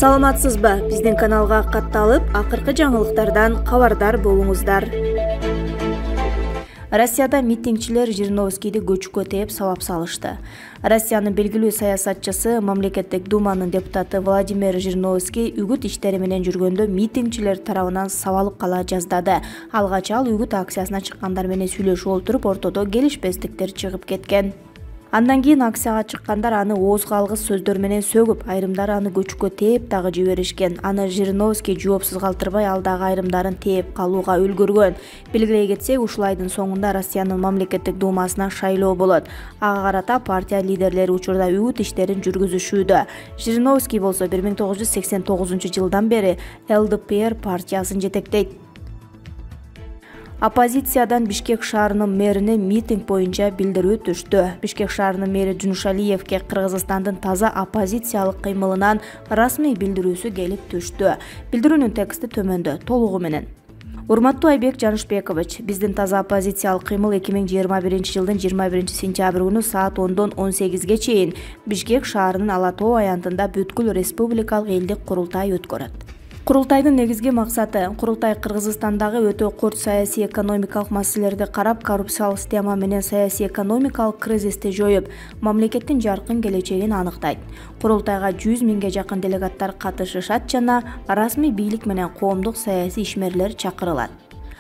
Саламатсызбы? Биздин каналга катталып, акыркы жаңылыктардан кабардар болуңуздар. Россияда митингчилер Жириновскийди көчкүгө тээп сабап салышты. Россиянын белгилүү саясатчысы, мамлекеттик думанын депутаты Владимир Жириновский үгүт иштери менен жүргөндө митингчилер тарабынан сабалып кала жаздады. Алгач ал үгүт акциясына чыккандар менен сүйлөшүп отуруп, ортодо келишпестиктер чыгып кеткен. Андан кийин акцияга чыккандар аны оозго алгыс сөздөр менен сөгүп, айрымдары аны көчкүгө тээп дагы жиберишкен. Аны Жириновский жоопсуз калтырбай, ал дагы айрымдарын тээп калууга үлгүргөн. Белгилей кетсек, ушул айдын соңунда Россиянын мамлекеттик думасына шайлоо болот. Ага карата партия лидерлери учурда үгүт иштерин жүргүзүшүүдө. Жириновский болсо 1989 бери ЛДПР партиясын жетектейт. Оппозициядан Бишкек шаарынын мэрине митинг боюнча билдирүү түштү. Бишкек шаарынын мэри Жунушалиевке Кыргызстандын таза оппозициялык кыймылынан расмий билдирүүсү келип түштү. Билдирүүнүн тексти төмөндө, толугу менен. Урматтуу Айбек Жанышбекович, биздин таза оппозициялык кыймыл 2021 жылдын 21 сентябрь күнү саат 10дон 18ге чейин Бишкек шаарынын Ала Тоо аянтында бүткүл республикалык элдик курултай өткөрөт. Курултайдын негизги максаты курултай Кыргызстандагы өтө корт саясий экономикалык маселелерди карап, коррупциялык система менен саясий экономикалык кризисти жоюп, мамлекеттин жаркын келечегин аныктайт. Курултайга 100 миңге жакын делегаттар катышышат жана расмий бийлик менен коомдук саясий ишмерлер чакырылат.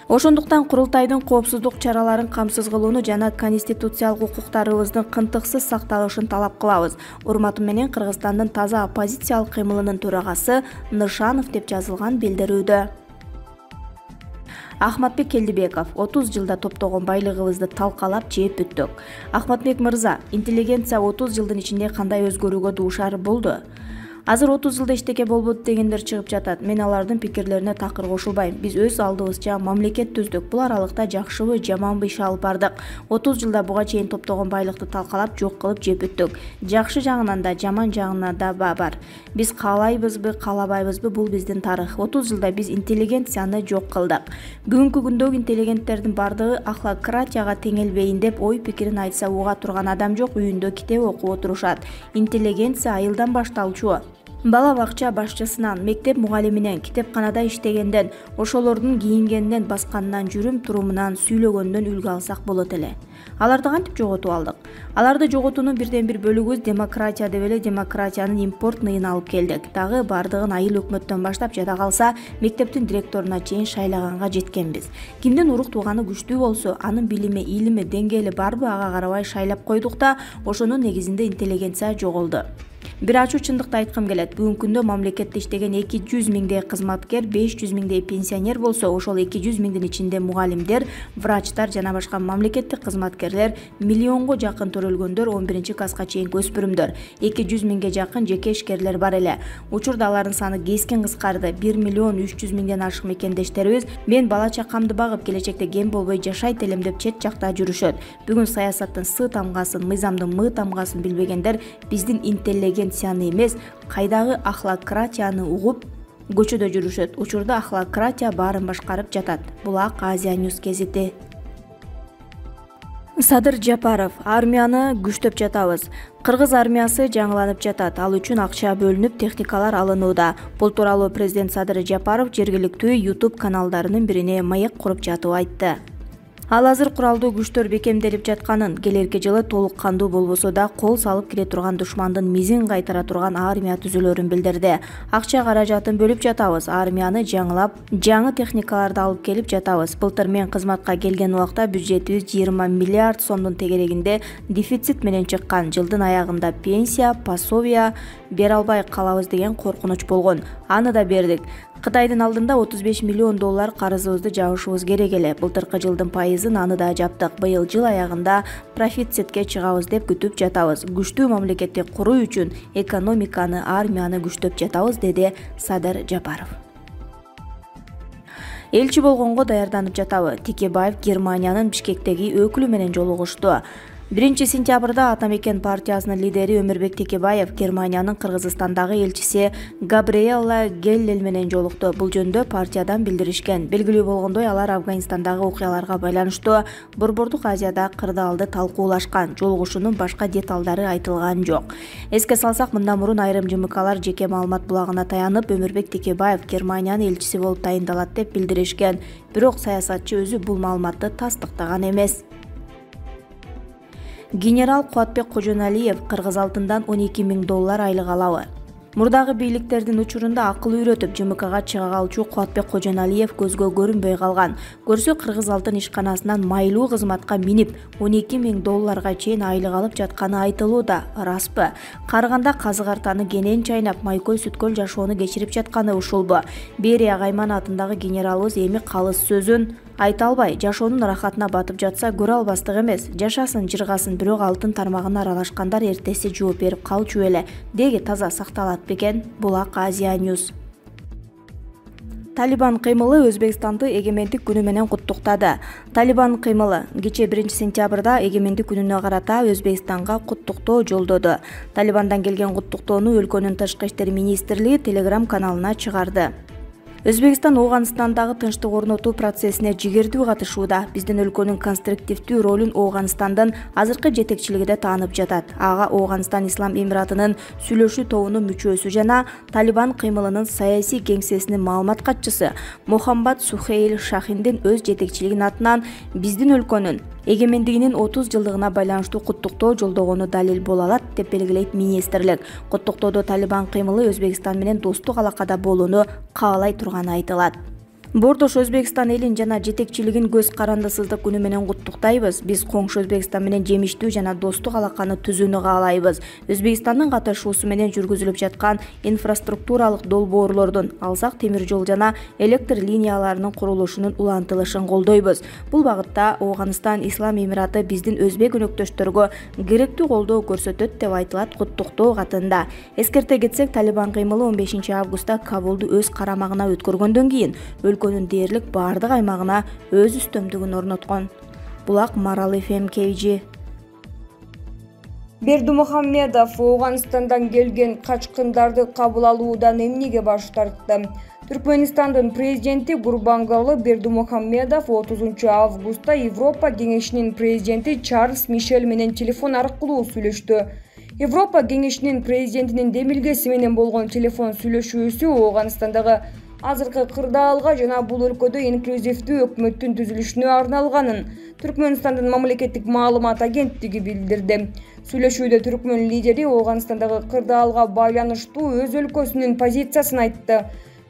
Ошондуктан курултайдын коопсуздук чараларын камсыз кылууну жана конституциялык укуктарыбыздын кынтыксыз сакталышын талап кылабыз. Урматым менен Кыргызстандын таза оппозициялык кыймылынын төрагасы Нышанов деп жазылган билдирүүдө. Ахматбек Келдибеков: 30 жылда топтогон байлыгыбызды талкалап жеп бүттүк. Ахматбек мырза, интеллигенция 30 жылдын ичинде кандай өзгөрүүгө дуушар болду? Азыр 30 жылда эчтеке болбойт дегендер чыгып жатат. Мен алардын пикирлерине такыр кошулбайм. Биз өз алдыбызча мамлекет түздүк. Бул аралыкта жакшыбы, жаманбы иш алып бардык. 30 жылда буга чейин топтогон байлыкты талкалап, жок кылып жеп бүттүк. Жакшы жагынан да, жаман жагынан да бар. Биз каалайбызбы, каалабайбызбы, бул биздин тарых. 30 жылда биз интеллигенцияны жок кылдык. Бүгүнкү күндөгү интеллигенттердин бардыгы ахлакратияга теңелбейин деп ой пикирин айтса уга турган адам жок, үйүндө китеп окуп отурушат. Интеллигенция айылдан башталчу. Бала бакча башчысынан, мектеп мугалиминен, китепканада иштегенден, ошолордун кийингенинен, басканынан, жүрүм турумунан, сүйлөгөндөн үлгү алсак болот эле. Аларды кантип жоготуп алдык? Аларды жоготуунун бирден бир бөлүгүбүз демократия деп эле демократиянын импорт ныйын алып келдик. Дагы бардыгын айыл өкмөттөн баштап жада калса, мектептин директоруна чейин шайлаганга жеткенбиз. Кимдин урук тууганы күчтүү болсо, анын билими, илими, деңгээли барбы ага карабай шайлап койдук да, ошонун негизинде интеллигенция жоголду. Бир ачуу чындыкты айткым келет. Бүгүнкү күндө мамлекетте иштеген 200 миңдей кызматкер, 500 миңдей пенсионер болсо, ошол 200 миңдин ичинде мугалимдер, врачтар жана башка мамлекеттик кызматкерлер, миллионго жакын төрөлгөндөр, 11 класска чейинки өспүрүмдөр, 200 миңге жакын жеке ишкерлер бар эле. Учурда алардын саны кескен кыскарды. 1 миллион 300 миңден ашык мекендештерибиз мен бала чакамды багып, келечекте кем болбой жашайт элем деп чет жакта жүрүшөт. Бүгүн саясаттын С тамгасын, мыйзамдын М тамгасын билбегендер биздин интеллигенцияны эмес, кайдагы ахлакратияны угуп көчөдө жүрүшөт. Учурда ахлакратия баарын башкарып жатат. Булак Азия Ньюс гезити. Садыр Жапаров: армияны күчтөп жатабыз. Кыргыз армиясы жаңыланып жатат. Ал үчүн акча бөлүнүп, техникалар алынууда. Бул тууралуу президент Садыр Жапаров жергиликтүү YouTube каналдарынын бирине маек куруп жатып айтты. Ал азыр куралдуу күчтөр бекемделип жатканын, келерки жылы толук кандуу болбосо да кол салып келе турган душмандын мизин кайтара турган армия түзүлөрүн билдирди. Акча каражатын бөлүп жатабыз, армияны жаңылап, жаңы техникаларды алып келип жатабыз. Былтыр мен кызматка келген убакта бюджетибиз 20 миллиард сомдун тегерегинде дефицит менен чыккан. Жылдын аягында пенсия, пособия бере албай калабыз деген коркунуч болгон. Аны да бердик. Кытайдын алдында 35 миллион доллар карызыбызды жабышыбыз керек эле. Былтыркы жылдын пайызын аны да жаптык. Быйыл жыл аягында профицитке чыгабыз деп күтүп жатабыз. Күчтүү мамлекетти куруу үчүн экономиканы, армияны күчтөп жатабыз, деди Садыр Жапаров. Элчи болгонго даярданып жатабы. Текебаев Германиянын Бишкектеги өкүлү менен жолугушту. 1-сентябрда Ата мекен партиясынын лидери Өмүрбек Текебаев Германиянын Кыргызстандагы элчиси Габриэлла Геллель менен жолукту. Бул жөнүндө партиядан билдиришкен. Белгилүү болгондой, алар Афганистандагы окуяларга байланыштуу Борбордук Азияда кырдаалды талкуулашкан. Жолугушуунун башка деталдары айтылган жок. Эске салсак, мындан мурун айрым ЖМКлар жеке маалымат булагына таянып, Өмүрбек Текебаев Германиянын элчиси болуп тайындалат деп билдиришкен. Бирок саясатчы өзү бул маалыматты тастыктаган эмес. Генерал Кубатбек Кожоналиев кыргыз алтындан $12.000 айлык алабы. Мурдагы бийликтердин учурунда акыл үйрөтүп ЖМКга чыга калчу Кубатбек Кожоналиев көзгө көрүнбөй калган. Көрсө кыргыз алтын ишканасынан майлуу кызматка минип $12.000 чейин айлык алып жатканы айтылууда. Распы? Карыганда казык артаны кенен чайнап, майкой сүткөл жашоону кечирип жатканы ушулбу? Берия Гайман атындагы генералыбыз эми калыс сөзүн айта албай, жашоонун рахатына батып жатса көрө албастык эмес. Жашасын, жыргасын, бирок алтын тармагына аралашкандар эртеси жооп берип калчу эле. Деги таза сакталат бекен. Булак Азия Ньюс. Талибан кыймылы Өзбекстанды эгемендик күнү менен куттуктады. Талибан кыймылы кече 1-сентябрда эгемендик күнүнө карата Өзбекстанга куттуктоо жолдоду. Талибандан келген куттуктоону өлкөнүн тышкы иштер министрлиги Telegram каналына чыгарды. Өзбекстан Ооганстандагы тынчтык орнотуу процессине жигердүү катышууда. Биздин өлкөнүн конструктивдүү ролун Ооганстандын азыркы жетекчилигиде таанып жатат. Ага Ооганстан Ислам Эмиратынын сүйлөшүү тобунун мүчөсү жана Талибан кыймылынын саясий кеңсесинин маалымат катчысы Мухаммад Сухейл Шахиндин өз жетекчилигинин атынан биздин өлкөнүн эгемендигинин 30 жылдыгына байланыштуу куттуктоо жолдогону далил боло алат деп белгилейт министрлик. Куттуктоодо Талибан кыймылы Өзбекстан менен достук алакада болууну каалай турганы айтылат. Бордош Өзбекстан элин жана жетекчилигин көз карандысыздык күнү менен куттуктайбыз. Биз коңшу Өзбекстан менен жемиштүү жана достук алаканы түзүүнү каалайбыз. Өзбекстандын катышуусу менен жүргүзүлүп жаткан инфраструктуралык долбоорлордун, алсак темир жол жана электр линияларынын курулушунун улантылышын колдойбуз. Бул багытта Ооганстан Ислам Эмираты биздин өзбек өнөктөштөргө керектүү колдоо көрсөтөт деп айтылат куттуктоо катында. Эскерте кетсек, Талибан кыймылы 15 августта Кабулду өз карамагына өткөргөндөн кийин өлкөнүн дээрлик бардык аймагына өз үстөмдүгүн орноткон. Булак Марал FM KG. Бердимухамедов Ооганстандан келген качкындарды кабыл алуудан эмнеге баш тартты? Түркмөнстандын президенти Гурбангалы Бердимухамедов 30 августта Европа кеңешинин президенти Чарльз Мишель менен телефон аркылуу сүйлөштү. Европа кеңешинин президентинин демилгеси менен болгон телефон сүйлөшүүсү Ооганстандагы азыркы кырдаалга жана бул өлкөдө инклюзивдүү өкмөттүн түзүлүшүнө арналганын Түркмөнстандын мамлекеттик маалымат агенттиги билдирди. Сүйлөшүүдө Түркмөн лидери Ооганстандагы кырдаалга байланыштуу өз өлкөсүнүн позициясын айтты.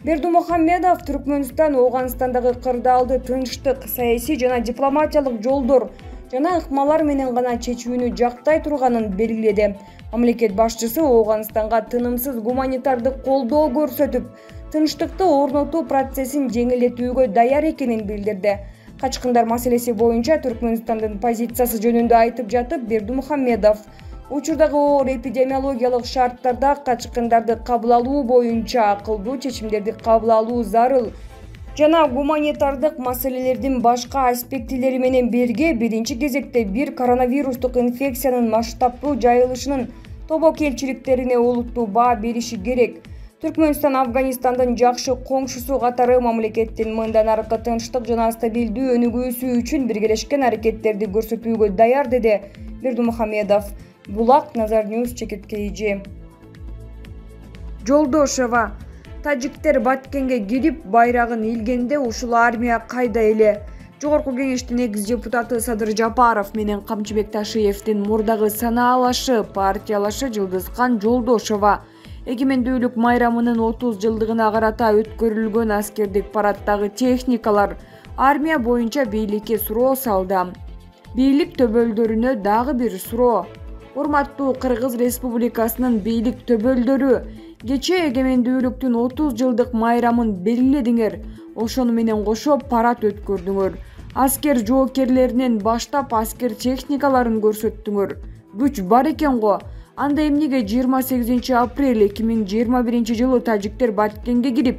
Бердимухамедов Түркмөнстан Ооганстандагы кырдаалды тынчтык, саясий жана дипломатиялык жолдор жана ыкмалар менен гана чечүүнү жактай турганын белгиледи. Мамлекет башчысы Ооганстанга тынымсыз гуманитардык колдоо көрсөтүп, тынчтыкты орнотуу процессин жеңилдетүүгө даяр экенин билдирди. Качкындар маселеси боюнча Түркмөнстандын позициясы жөнүндө айтып жатып, Бердимухамедов учурдагы оор эпидемиологиялык шарттарда качкындарды кабыл алуу боюнча акылдуу чечимдерди кабыл алуу зарыл жана гуманитардык маселелердин башка аспектилери менен бирге биринчи кезекте бир коронавирустук инфекциянын масштабдуу жайылышынын тобокелчиликтерине олуттуу баа бериши керек. Түркмөнстан Афганистандын жакшы коңшусу катары мамлекеттин мындан аркы тынчтык жана стабилдүү өнүгүүсү үчүн биргелешкен аракеттерди көрсөтүүгө даяр, деди Бердимухамедов. Булак Назар Ньюс чекиткейжи. Жолдошева тажиктер Баткенге кирип байрагын илгенде ушул армия кайда эле? Жогорку кеңештин экс депутаты Садыр Жапаров менен Камчыбек Ташиевдин мурдагы санаалашы партиялашы Жылдызкан Жолдошева эгемендүүлүк майрамынын 30 жылдыгына карата өткөрүлгөн аскердик парадтагы техникалар армия боюнча бийликке суроо салды. Бийлик төбөлдөрүнө дагы бир суроо. Урматтуу Кыргыз Республикасынын бийлик төбөлдөрү, кече эгемендүүлүктүн 30 жылдык майрамын белгиледиңер, ошону менен кошо парад өткөрдүңөр. Аскер жоокерлеринен баштап аскер техникаларын көрсөттүңөр. Күч бар экен го. Анда эмнеге 28 апрель 2021 жылы тажиктер Баткенге кирип,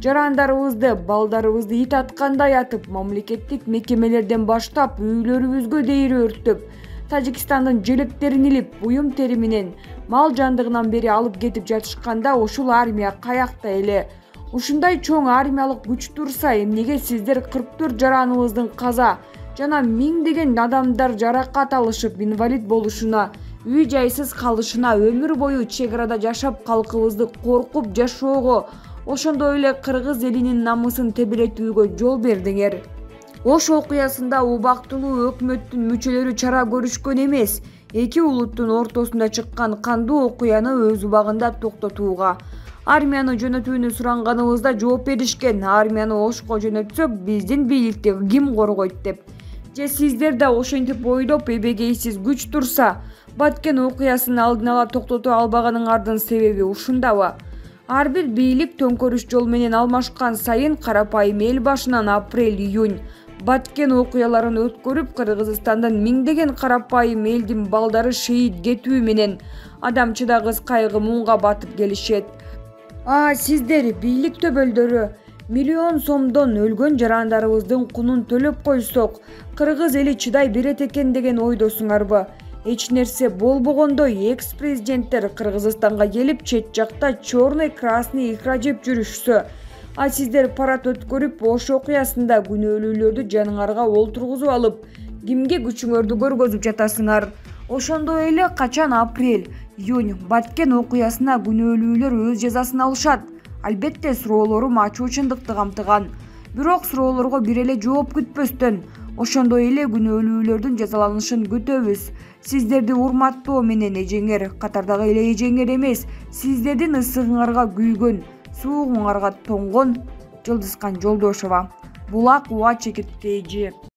жарандарыбызды, балдарыбызды ит аткандай атып, мамлекеттик мекемелерден баштап үйлөрүбүзгө дейир өрттөп, Тажикстандын желектерин илип, буюм тери менен мал жандыгынан бери алып кетип жатышканда ушул армия каякта эле? Ушундай чоң армиялык күч турса, эмнеге сиздер 44 жараныбыздын каза жана миңдеген адамдар жаракат алышып, инвалид болушуна, үй жайсыз калышына, өмүр бою чек арада жашап калкыбызды коркуп жашоого, ошондой эле кыргыз элинин намысын тебелетүүгө жол бердиңер. Ош окуясында убактылуу өкмөттүн мүчөлөрү чара көрүшкөн эмес, эки улуттун ортосунда чыккан кандуу окуяны өз убагында токтотууга. Армияны жөнөтүүнү суранганыбызда жооп беришкен. Армияны Ошко жөнөтсөк, биздин бийликти ким коргойт деп. Же сиздер да ошентип ойлоп, эбегейсиз күч турса, Баткен окуясын алдын ала токтото албаганыңардын себеби ушундабы? Ар бир бийлик төңкөрүш жол менен алмашкан сайын карапайым эл башынан апрель-июнь Баткен окуяларын өткөрүп, Кыргызстандын миңдеген карапайым элдин балдары шейит кетүү менен адам чыдагыс кайгы муңга батып келишет. Сиздер бийлик төбөлдөрү миллион сомдон өлгөн жарандарыбыздын кунун төлөп койсок, кыргыз эли чыдай берет экен деген ойдосуңарбы? Эч нерсе болбогондой экс-президенттер Кыргызстанга келип, чет жакта черный, красный икра жеп жүрүшсө, сиздер парад өткөрүп, Ош окуясында күнөөлүүлөрдү жаныңарга олтургузуп алып, кимге күчүңөрдү көргөзүп жатасыңар? Ошондой эле качан апрель-июнь Баткен окуясына күнөөлүүлөр өз жазасын алышат? Албетте суроолорум ачуу чындыкты камтыган. Бирок суроолорго бир эле жооп күтпөстөн, ошондой эле күнөөлүүлөрдүн жазаланышын күтөбүз. Сиздерди урматтоо менен эжеңер, катардагы эле эжеңер эмес, сиздердин ысыгыңарга күйгөн, суугуңарга тоңгон Жылдызкан Жолдошова. Булак Уа Чекирткейжи.